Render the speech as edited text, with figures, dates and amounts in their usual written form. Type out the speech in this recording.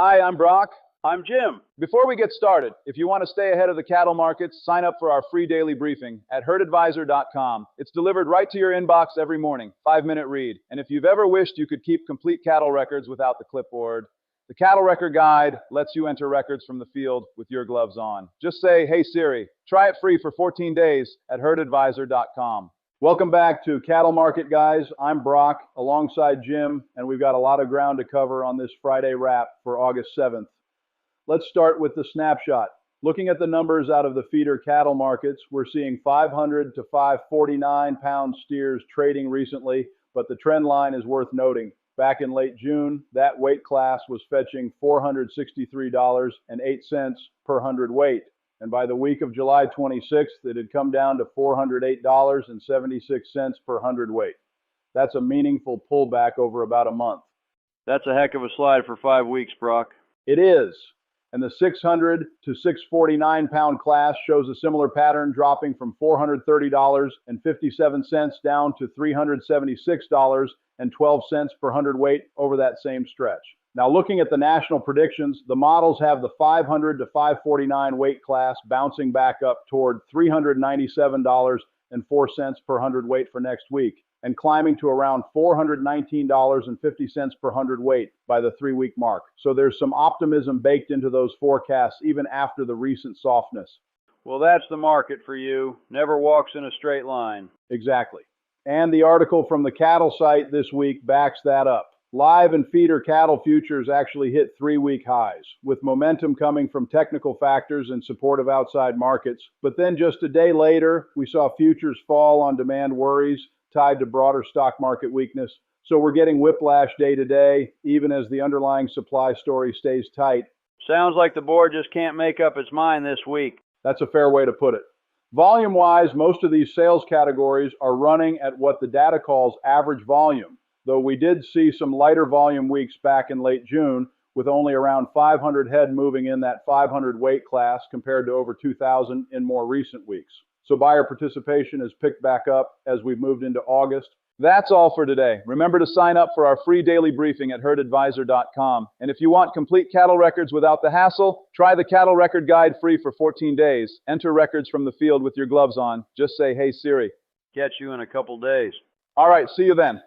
Hi, I'm Brock. I'm Jim. Before we get started, if you want to stay ahead of the cattle markets, sign up for our free daily briefing at hundredweight.com. It's delivered right to your inbox every morning, 5-minute read. And if you've ever wished you could keep complete cattle records without the clipboard, the Cattle Record Guide lets you enter records from the field with your gloves on. Just say, "Hey Siri, try it free for 14 days at hundredweight.com. Welcome back to Cattle Market Guys. I'm Brock alongside Jim, and we've got a lot of ground to cover on this Friday wrap for August 7th. Let's start with the snapshot. Looking at the numbers out of the feeder cattle markets, we're seeing 500 to 549 pound steers trading recently, but the trend line is worth noting. Back in late June, that weight class was fetching $463.08 per hundredweight. And by the week of July 26th, it had come down to $408.76 per hundredweight. That's a meaningful pullback over about a month. That's a heck of a slide for 5 weeks, Brock. It is. And the 600 to 649 pound class shows a similar pattern, dropping from $430.57 down to $376.12 per hundredweight over that same stretch. Now, looking at the national predictions, the models have the 500 to 549 weight class bouncing back up toward $397.04 per hundredweight for next week, and climbing to around $419.50 per hundredweight by the 3-week mark. So there's some optimism baked into those forecasts even after the recent softness. Well, that's the market for you. Never walks in a straight line. Exactly. And the article from the cattle site this week backs that up. Live and feeder cattle futures actually hit 3-week highs, with momentum coming from technical factors in support of outside markets. But then just a day later, we saw futures fall on demand worries tied to broader stock market weakness. So we're getting whiplash day to day, even as the underlying supply story stays tight. Sounds like the board just can't make up its mind this week. That's a fair way to put it. Volume-wise, most of these sales categories are running at what the data calls average volume, though we did see some lighter volume weeks back in late June, with only around 500 head moving in that 500 weight class compared to over 2,000 in more recent weeks. So buyer participation has picked back up as we've moved into August. That's all for today. Remember to sign up for our free daily briefing at hundredweight.com. And if you want complete cattle records without the hassle, try the Cattle Record Guide free for 14 days. Enter records from the field with your gloves on. Just say, "Hey Siri." Catch you in a couple days. All right, see you then.